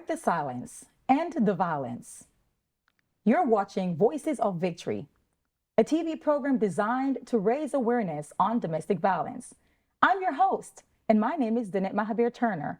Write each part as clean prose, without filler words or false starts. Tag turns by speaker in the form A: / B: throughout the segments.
A: Break the silence, end the violence. You're watching Voices of Victory, a TV program designed to raise awareness on domestic violence. I'm your host, and my name is Danette Mahabeer-Turner,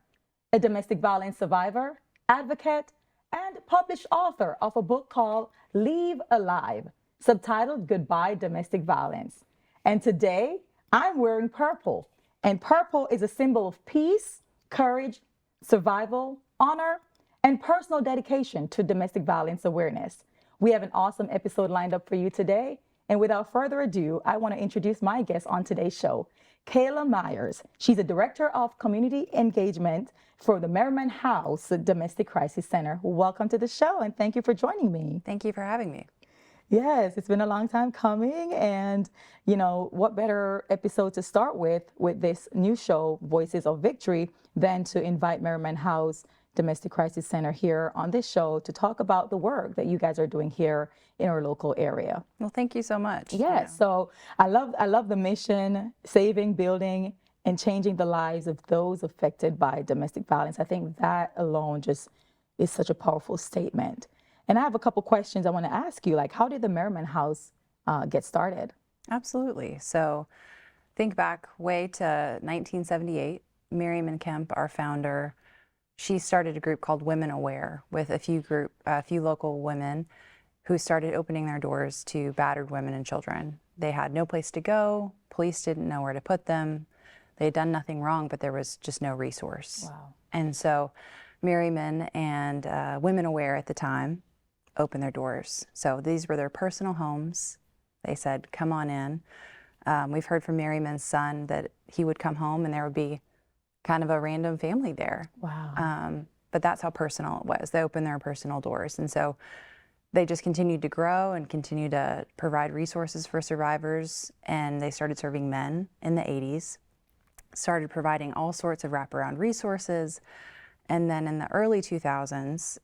A: a domestic violence survivor, advocate, and published author of a book called Leave Alive, subtitled Goodbye Domestic Violence. And today, I'm wearing purple, and purple is a symbol of peace, courage, survival, honor, and personal dedication to domestic violence awareness. We have an awesome episode lined up for you today. And without further ado, I want to introduce my guest on today's show, Kayla Myers. She's a director of community engagement for the Merryman House Domestic Crisis Center. Welcome to the show, and thank you for joining me.
B: Thank you for having me.
A: Yes, it's been a long time coming, and what better episode to start with this new show, Voices of Victory, than to invite Merryman House Domestic Crisis Center here on this show to talk about the work that you guys are doing here in our local area.
B: Well, thank you so much.
A: Yes, so I love the mission, saving, building, and changing the lives of those affected by domestic violence. I think that alone just is such a powerful statement. And I have a couple questions I want to ask you, like how did the Merryman House get started?
B: Absolutely. So think back way to 1978. Merryman Kemp, our founder, she started a group called Women Aware with a few local women who started opening their doors to battered women and children. They had no place to go. Police didn't know where to put them. They had done nothing wrong, but there was just no resource.
A: Wow.
B: And so Merryman and Women Aware at the time opened their doors. So these were their personal homes. They said, come on in. We've heard from Merryman's son that he would come home and there would be kind of a random family there.
A: Wow.
B: But that's how personal it was. They opened their personal doors. And so they just continued to grow and continue to provide resources for survivors. And they started serving men in the 80s, started providing all sorts of wraparound resources. And then in the early 2000s,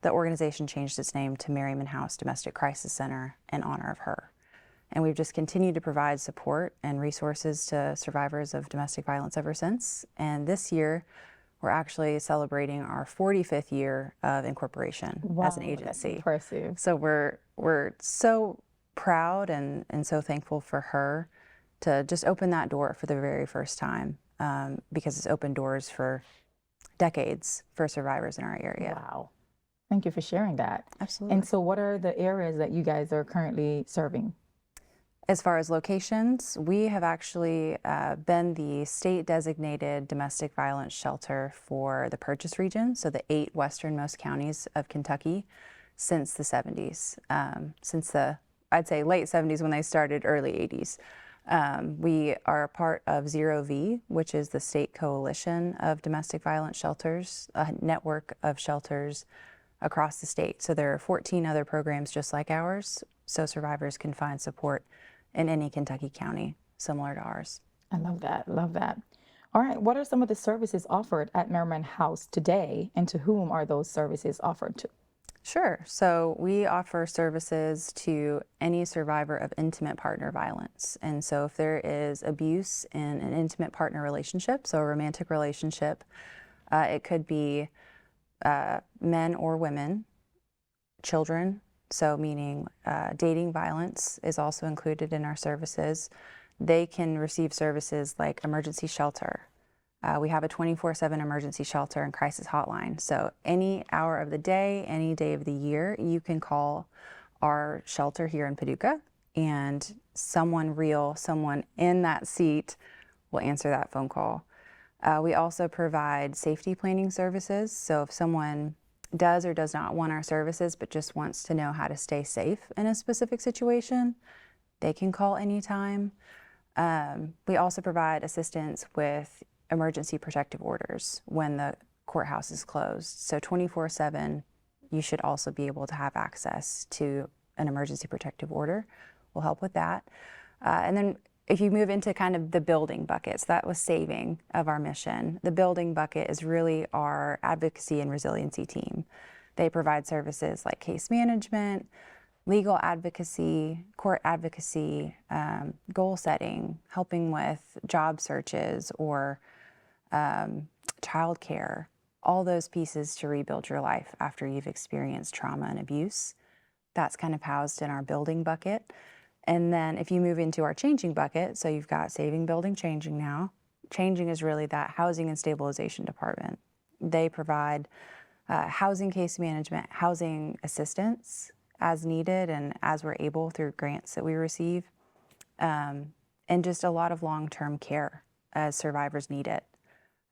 B: the organization changed its name to Merryman House Domestic Crisis Center in honor of her. And we've just continued to provide support and resources to survivors of domestic violence ever since. And this year, we're actually celebrating our 45th year of incorporation as an agency.
A: That's impressive.
B: So we're so proud and so thankful for her to just open that door for the very first time, because it's opened doors for decades for survivors in our area.
A: Wow. Thank you for sharing that.
B: Absolutely.
A: And so what are the areas that you guys are currently serving?
B: As far as locations, we have actually been the state designated domestic violence shelter for the Purchase region, so the 8 westernmost counties of Kentucky, since the 70s, since the, I'd say, late 70s when they started, early 80s. We are a part of Zero V, which is the state coalition of domestic violence shelters, a network of shelters across the state. So there are 14 other programs just like ours, so survivors can find support in any Kentucky county similar to ours.
A: I love that. Love that. All right. What are some of the services offered at Merryman House today, and to whom are those services offered to?
B: Sure. So we offer services to any survivor of intimate partner violence. And so if there is abuse in an intimate partner relationship, so a romantic relationship, it could be men or women, children, so meaning dating violence is also included in our services. They can receive services like emergency shelter. We have a 24/7 emergency shelter and crisis hotline. So any hour of the day, any day of the year, you can call our shelter here in Paducah, and someone real, someone in that seat will answer that phone call. We also provide safety planning services. So if someone does or does not want our services but just wants to know how to stay safe in a specific situation, they can call anytime. We also provide assistance with emergency protective orders when the courthouse is closed. So 24/7, you should also be able to have access to an emergency protective order. We'll help with that. And then if you move into kind of the building buckets, that was saving of our mission. The building bucket is really our advocacy and resiliency team. They provide services like case management, legal advocacy, court advocacy, goal setting, helping with job searches or childcare, all those pieces to rebuild your life after you've experienced trauma and abuse. That's kind of housed in our building bucket. And then if you move into our changing bucket, so you've got saving, building, changing now. Changing is really that housing and stabilization department. They provide housing case management, housing assistance as needed and as we're able through grants that we receive, and just a lot of long-term care as survivors need it.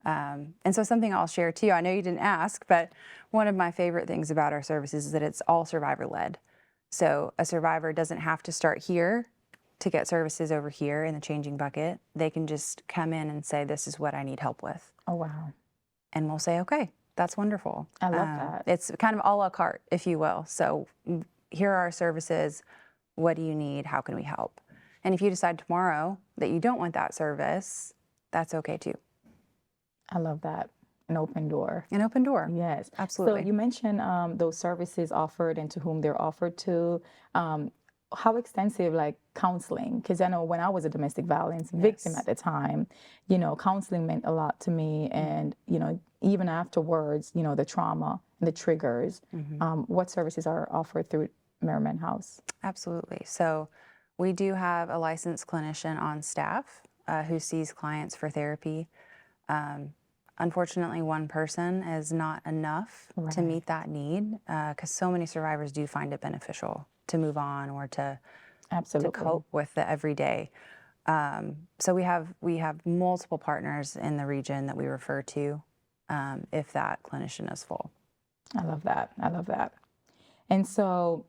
B: And so something I'll share too, I know you didn't ask, but one of my favorite things about our services is that it's all survivor-led. So a survivor doesn't have to start here to get services over here in the changing bucket. They can just come in and say, this is what I need help with.
A: Oh, wow.
B: And we'll say, okay, that's wonderful.
A: I love that.
B: It's kind of a la carte, if you will. So here are our services. What do you need? How can we help? And if you decide tomorrow that you don't want that service, that's okay too.
A: I love that. An open door.
B: An open door.
A: Yes,
B: Absolutely.
A: So you mentioned those services offered and to whom they're offered to. How extensive, like counseling? Because I know when I was a domestic violence victim at the time, counseling meant a lot to me. And, even afterwards, the trauma and the triggers, what services are offered through Merryman House?
B: Absolutely. So we do have a licensed clinician on staff who sees clients for therapy. Unfortunately, one person is not enough to meet that need because so many survivors do find it beneficial to move on or to cope with the everyday. So we have multiple partners in the region that we refer to if that clinician is full.
A: I love that. I love that. And so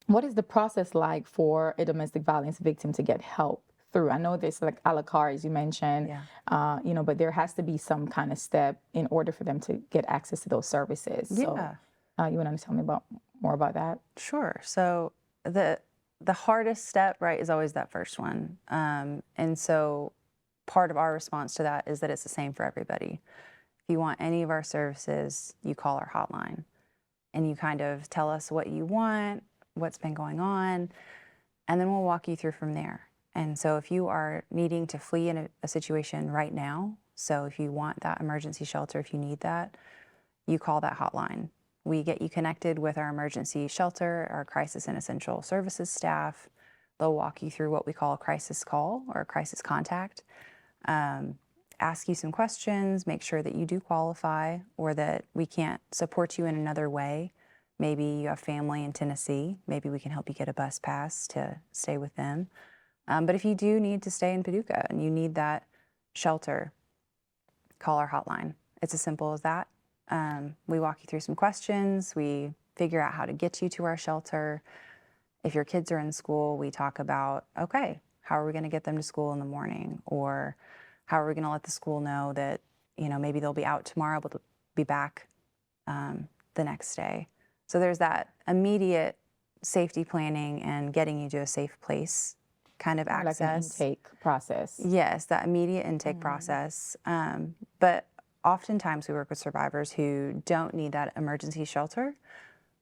A: what is the process like for a domestic violence victim to get help through? I know there's like a la carte, as you mentioned, but there has to be some kind of step in order for them to get access to those services.
B: Yeah.
A: So you want to tell me more about that?
B: Sure. So the hardest step, right, is always that first one. And so part of our response to that is that it's the same for everybody. If you want any of our services, you call our hotline and you kind of tell us what you want, what's been going on, and then we'll walk you through from there. And so if you are needing to flee in a situation right now, so if you want that emergency shelter, if you need that, you call that hotline. We get you connected with our emergency shelter, our crisis and essential services staff. They'll walk you through what we call a crisis call or a crisis contact, ask you some questions, make sure that you do qualify or that we can't support you in another way. Maybe you have family in Tennessee. Maybe we can help you get a bus pass to stay with them. But if you do need to stay in Paducah and you need that shelter, call our hotline. It's as simple as that. We walk you through some questions. We figure out how to get you to our shelter. If your kids are in school, we talk about, okay, how are we going to get them to school in the morning? Or how are we going to let the school know that, maybe they'll be out tomorrow, but they'll be back the next day. So there's that immediate safety planning and getting you to a safe place kind of access.
A: Like an intake process.
B: Yes, that immediate intake process. But oftentimes we work with survivors who don't need that emergency shelter,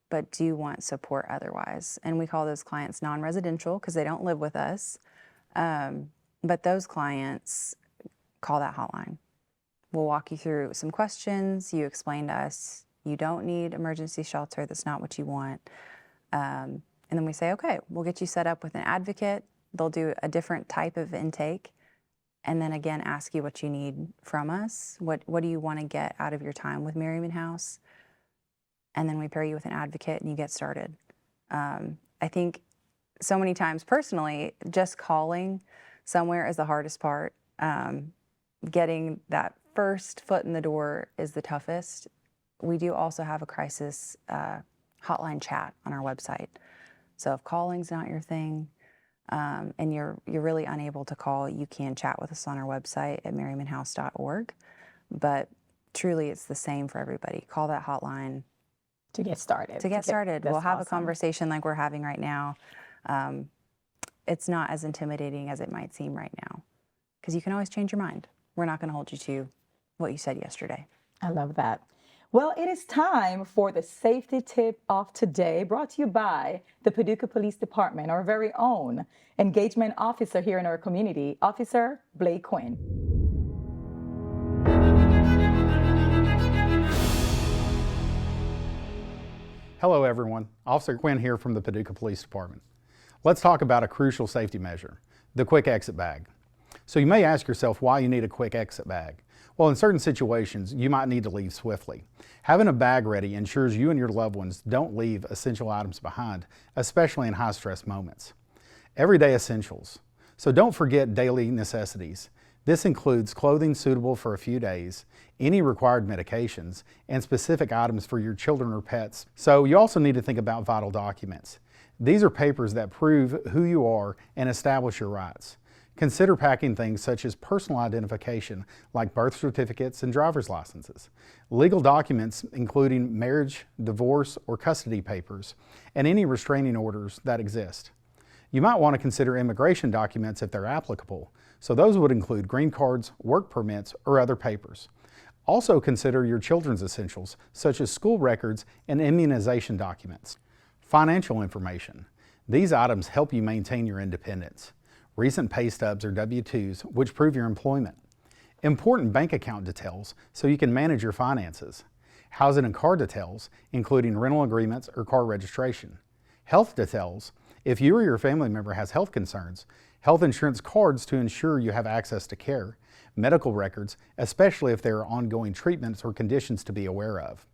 B: but do want support otherwise. And we call those clients non-residential because they don't live with us. But those clients call that hotline. We'll walk you through some questions. You explain to us you don't need emergency shelter. That's not what you want. And then we say, okay, we'll get you set up with an advocate. They'll do a different type of intake. And then again, ask you what you need from us. What do you want to get out of your time with Merryman House? And then we pair you with an advocate and you get started. I think so many times personally, just calling somewhere is the hardest part. Getting that first foot in the door is the toughest. We do also have a crisis hotline chat on our website. So if calling's not your thing, and you're really unable to call, you can chat with us on our website at merrymanhouse.org. But truly, it's the same for everybody. Call that hotline.
A: To get started.
B: We'll have a conversation like we're having right now. It's not as intimidating as it might seem right now because you can always change your mind. We're not going to hold you to what you said yesterday.
A: I love that. Well, it is time for the safety tip of today, brought to you by the Paducah Police Department, our very own engagement officer here in our community, Officer Blake Quinn.
C: Hello everyone, Officer Quinn here from the Paducah Police Department. Let's talk about a crucial safety measure, the quick exit bag. So you may ask yourself why you need a quick exit bag. Well, in certain situations, you might need to leave swiftly. Having a bag ready ensures you and your loved ones don't leave essential items behind, especially in high-stress moments. Everyday essentials. So don't forget daily necessities. This includes clothing suitable for a few days, any required medications, and specific items for your children or pets. So you also need to think about vital documents. These are papers that prove who you are and establish your rights. Consider packing things such as personal identification like birth certificates and driver's licenses, legal documents including marriage, divorce, or custody papers, and any restraining orders that exist. You might want to consider immigration documents if they're applicable, so those would include green cards, work permits, or other papers. Also consider your children's essentials, such as school records and immunization documents. Financial information. These items help you maintain your independence. Recent pay stubs or W-2s, which prove your employment. Important bank account details, so you can manage your finances. Housing and car details, including rental agreements or car registration. Health details, if you or your family member has health concerns. Health insurance cards to ensure you have access to care. Medical records, especially if there are ongoing treatments or conditions to be aware of.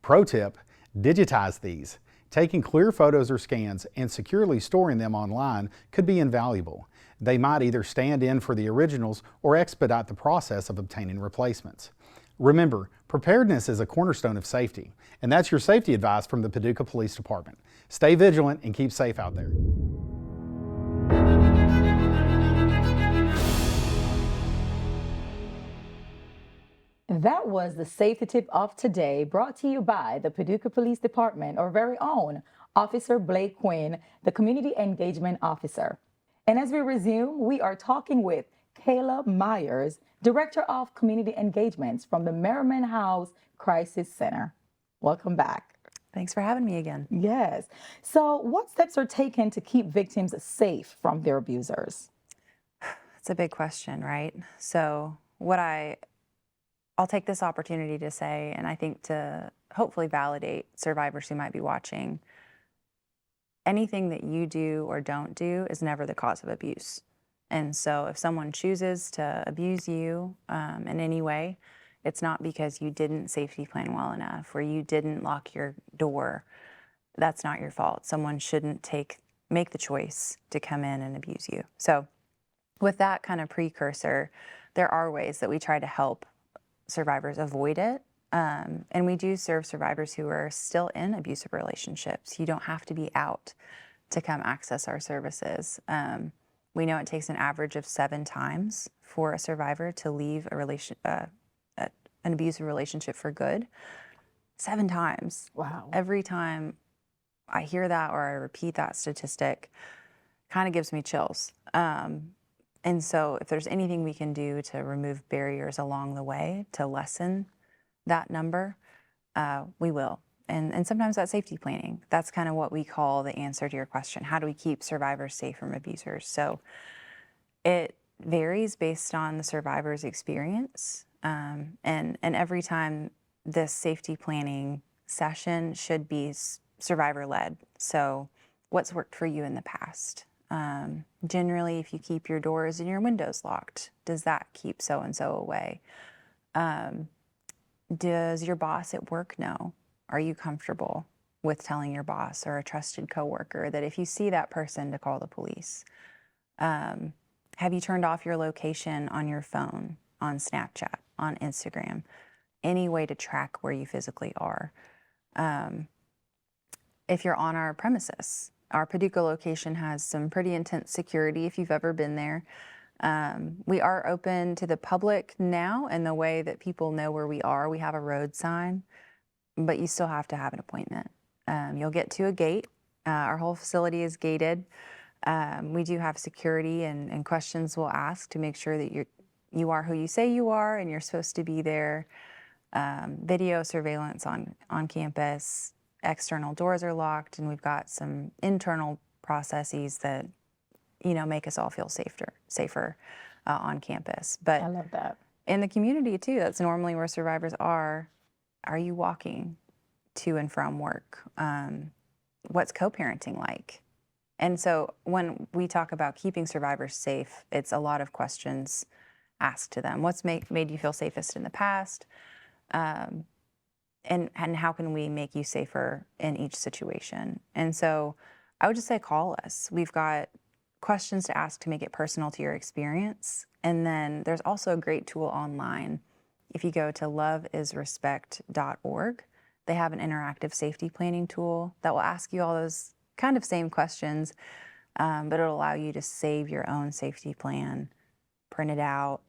C: Pro tip, digitize these. Taking clear photos or scans and securely storing them online could be invaluable. They might either stand in for the originals or expedite the process of obtaining replacements. Remember, preparedness is a cornerstone of safety, and that's your safety advice from the Paducah Police Department. Stay vigilant and keep safe out there.
A: That was the safety tip of today, brought to you by the Paducah Police Department, our very own Officer Blake Quinn, the Community Engagement Officer. And as we resume, we are talking with Kayla Myers, Director of Community Engagements from the Merryman House Crisis Center. Welcome back.
B: Thanks for having me again.
A: Yes. So what steps are taken to keep victims safe from their abusers?
B: It's a big question, right? So I'll take this opportunity to say, and I think to hopefully validate survivors who might be watching, anything that you do or don't do is never the cause of abuse. And so if someone chooses to abuse you in any way, it's not because you didn't safety plan well enough or you didn't lock your door. That's not your fault. Someone shouldn't make the choice to come in and abuse you. So with that kind of precursor, there are ways that we try to help survivors avoid it. And we do serve survivors who are still in abusive relationships. You don't have to be out to come access our services. We know it takes an average of 7 times for a survivor to leave an abusive relationship for good. 7 times.
A: Wow.
B: Every time I hear that or I repeat that statistic, kind of gives me chills. And so if there's anything we can do to remove barriers along the way to lessen that number, we will. And sometimes that's safety planning. That's kind of what we call the answer to your question. How do we keep survivors safe from abusers? So it varies based on the survivor's experience. And every time this safety planning session should be survivor-led. So what's worked for you in the past? Generally, if you keep your doors and your windows locked, does that keep so-and-so away? Does your boss at work know? Are you comfortable with telling your boss or a trusted coworker that if you see that person to call the police? Have you turned off your location on your phone, on Snapchat, on Instagram? Any way to track where you physically are? If you're on our premises, our Paducah location has some pretty intense security if you've ever been there. We are open to the public now in the way that people know where we are. We have a road sign, but you still have to have an appointment. You'll get to a gate. Our whole facility is gated. We do have security and questions we'll ask to make sure that you are who you say you are and you're supposed to be there. Video surveillance on campus. External doors are locked, and we've got some internal processes that make us all feel safer on campus. But
A: I love that.
B: in the community too, that's normally where survivors are. Are you walking to and from work? What's co-parenting like? And so when we talk about keeping survivors safe, it's a lot of questions asked to them. What's made you feel safest in the past? And how can we make you safer in each situation? And so I would just say call us. We've got questions to ask to make it personal to your experience. And then there's also a great tool online. If you go to loveisrespect.org, they have an interactive safety planning tool that will ask you all those kind of same questions, but it'll allow you to save your own safety plan, print it out,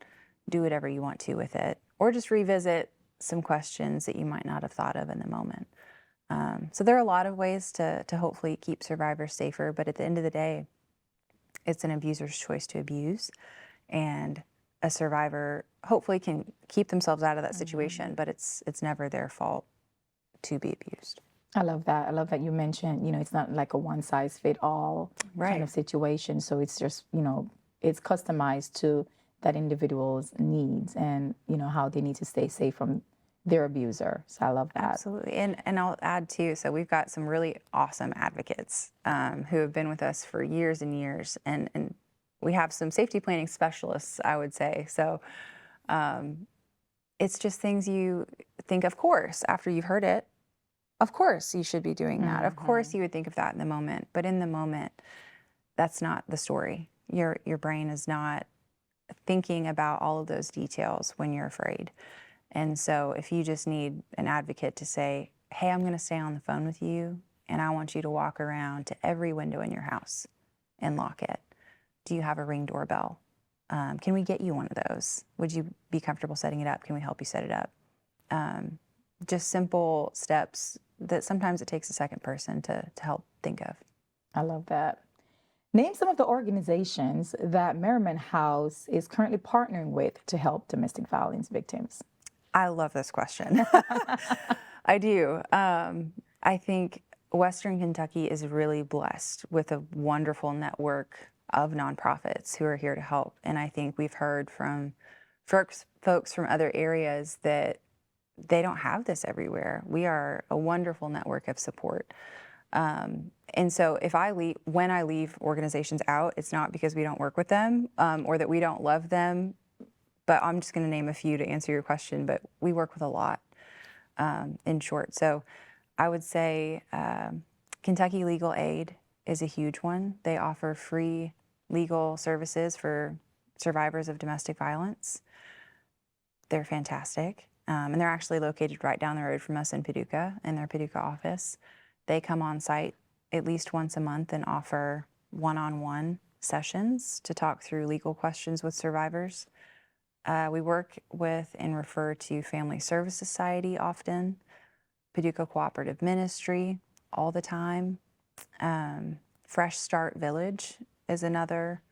B: do whatever you want to with it, or just revisit some questions that you might not have thought of in the moment. So there are a lot of ways to hopefully keep survivors safer, but at the end of the day, it's an abuser's choice to abuse, and a survivor hopefully can keep themselves out of that situation, but it's never their fault to be abused.
A: I love that. I love that you mentioned, it's not like a one size fit all kind of situation. So it's just, it's customized to that individual's needs and, how they need to stay safe from their abuser. So I love that.
B: Absolutely. And I'll add too, so we've got some really awesome advocates who have been with us for years and years. And we have some safety planning specialists, I would say. So it's just things you think, of course, after you've heard it, of course you should be doing that. Of course you would think of that in the moment. But in the moment, that's not the story. Your brain is not thinking about all of those details when you're afraid. And so if you just need an advocate to say, hey, I'm going to stay on the phone with you, and I want you to walk around to every window in your house and lock it. Do you have a Ring doorbell? Can we get you one of those? Would you be comfortable setting it up? Can we help you set it up? Just simple steps that sometimes it takes a second person to help think of.
A: I love that. Name some of the organizations that Merryman House is currently partnering with to help domestic violence victims.
B: I love this question. I do. I think Western Kentucky is really blessed with a wonderful network of nonprofits who are here to help. And I think we've heard from folks from other areas that they don't have this everywhere. We are a wonderful network of support. And so when I leave organizations out, it's not because we don't work with them or that we don't love them, but I'm just going to name a few to answer your question, but we work with a lot in short. So I would say Kentucky Legal Aid is a huge one. They offer free legal services for survivors of domestic violence. They're fantastic. And they're actually located right down the road from us in Paducah, in their Paducah office. They come on site at least once a month and offer one-on-one sessions to talk through legal questions with survivors. We work with and refer to Family Service Society often, Paducah Cooperative Ministry all the time. Fresh Start Village is another.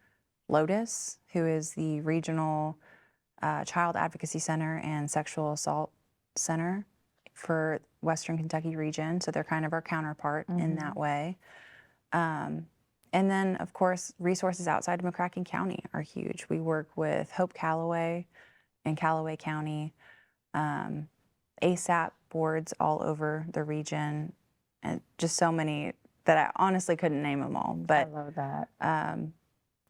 B: Lotus, who is the regional Child Advocacy Center and Sexual Assault Center for Western Kentucky region. So they're kind of our counterpart in that way. And then, of course, resources outside of McCracken County are huge. We work with Hope Callaway in Callaway County, ASAP boards all over the region, and just so many that I honestly couldn't name them all. But
A: I love that.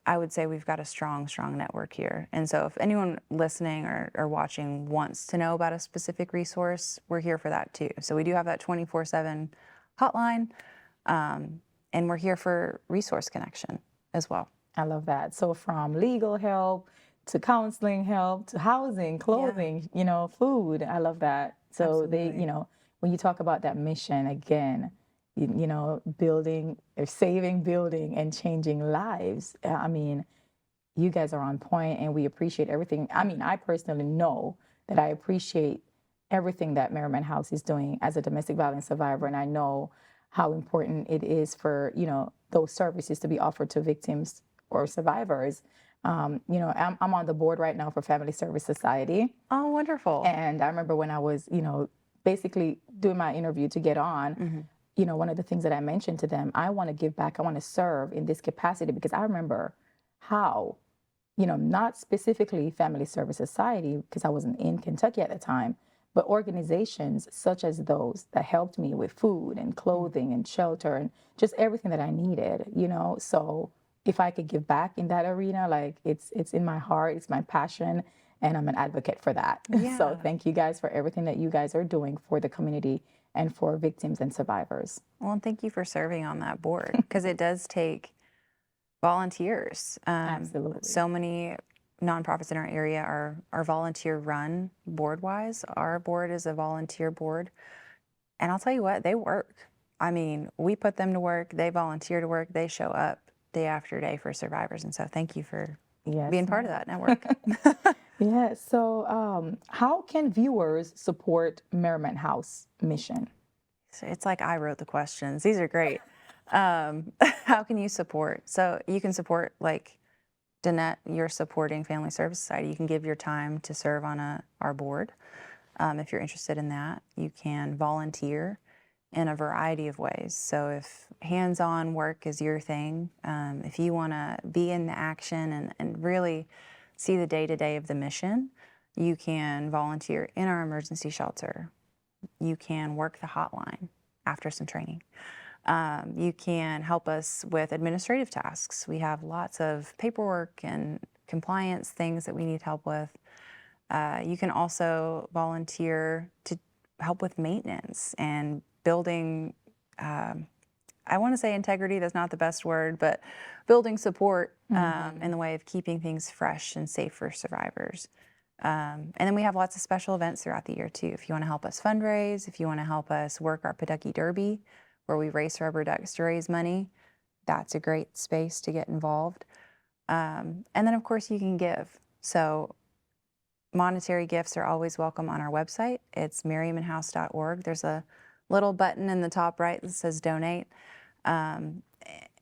B: I would say we've got a strong network here. And so if anyone listening or watching wants to know about a specific resource, we're here for that too. So we do have that 24/7 hotline, and we're here for resource connection as well.
A: I love that. So from legal help to counseling help to housing, clothing, food. I love that. So
B: Absolutely.
A: when you talk about that mission again, building or saving, building, and changing lives. I mean, you guys are on point, and we appreciate everything. I mean, I personally know that I appreciate everything that Merryman House is doing as a domestic violence survivor, and I know how important it is for those services to be offered to victims or survivors. I'm on the board right now for Family Service Society.
B: Oh, wonderful.
A: And I remember when I was, basically doing my interview to get on, one of the things that I mentioned to them, I want to give back. I want to serve in this capacity because I remember how, not specifically Family Service Society, because I wasn't in Kentucky at the time, but organizations such as those that helped me with food and clothing and shelter and just everything that I needed, you know. So if I could give back in that arena, like it's in my heart, it's my passion, and I'm an advocate for that.
B: Yeah.
A: So thank you guys for everything that you guys are doing for the community and for victims and survivors.
B: Well, and thank you for serving on that board, because it does take volunteers.
A: Absolutely.
B: So many nonprofits in our area are volunteer run board wise. Our board is a volunteer board. And I'll tell you what, they work. I mean, we put them to work, they volunteer to work, they show up day after day for survivors. And so thank you for being part of that network.
A: Yeah. So how can viewers support Merryman House mission?
B: So it's like I wrote the questions. These are great. How can you support? So you can support, like Danette, you're supporting Family Service Society. You can give your time to serve on our board. If you're interested in that, you can volunteer in a variety of ways. So if hands-on work is your thing, if you want to be in the action and really see the day-to-day of the mission, you can volunteer in our emergency shelter. You can work the hotline after some training. You can help us with administrative tasks. We have lots of paperwork and compliance things that we need help with. You can also volunteer to help with maintenance and building, I want to say integrity, that's not the best word, but building support in the way of keeping things fresh and safe for survivors. And then we have lots of special events throughout the year too. If you want to help us fundraise, if you want to help us work our Paducah Derby, where we race rubber ducks to raise money, that's a great space to get involved. And then of course you can give. So monetary gifts are always welcome on our website. It's merrymanhouse.org. There's a little button in the top right that says donate. And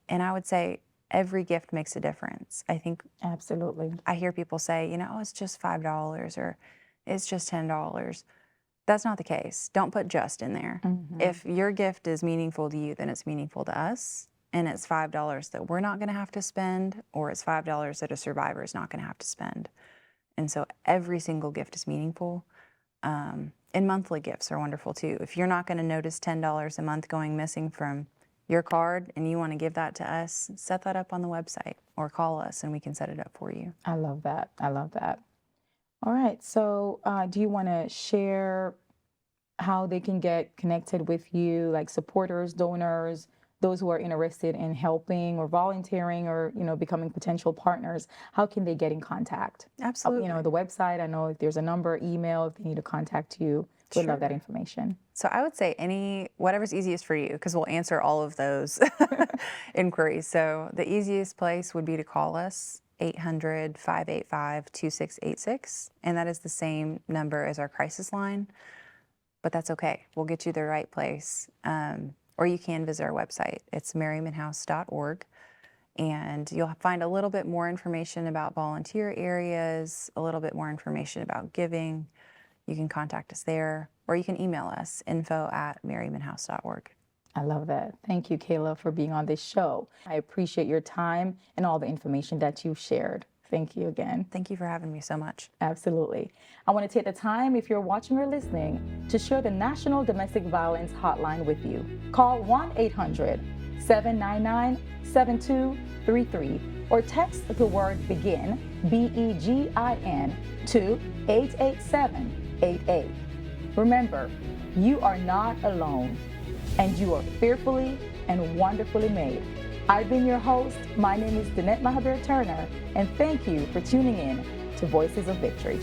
B: I would say every gift makes a difference. I think
A: Absolutely.
B: I hear people say, you know, oh, it's just $5 or it's just $10. That's not the case. Don't put just in there. If your gift is meaningful to you, then it's meaningful to us. And it's $5 that we're not going to have to spend, or it's $5 that a survivor is not going to have to spend. And so every single gift is meaningful. And monthly gifts are wonderful too. If you're not going to notice $10 a month going missing from your card and you want to give that to us, set that up on the website or call us and we can set it up for you.
A: I love that. I love that. All right. So do you want to share how they can get connected with you, like supporters, donors, those who are interested in helping or volunteering or, you know, becoming potential partners? How can they get in contact?
B: Absolutely.
A: You know, the website, I know if there's a number, email, if they need to contact you, we'd love that information.
B: So I would say whatever's easiest for you, because we'll answer all of those inquiries. So the easiest place would be to call us, 800-585-2686. And that is the same number as our crisis line, but that's okay. We'll get you the right place. Or you can visit our website. It's merrymanhouse.org. And you'll find a little bit more information about volunteer areas, a little bit more information about giving. You can contact us there, or you can email us, info@merrymanhouse.org.
A: I love that. Thank you, Kayla, for being on this show. I appreciate your time and all the information that you've shared. Thank you again.
B: Thank you for having me so much.
A: Absolutely. I want to take the time, if you're watching or listening, to share the National Domestic Violence Hotline with you. Call 1-800-799-7233 or text the word BEGIN, BEGIN, to 88788. Remember, you are not alone, and you are fearfully and wonderfully made. I've been your host. My name is Danette Mahabeer-Turner, and thank you for tuning in to Voices of Victory.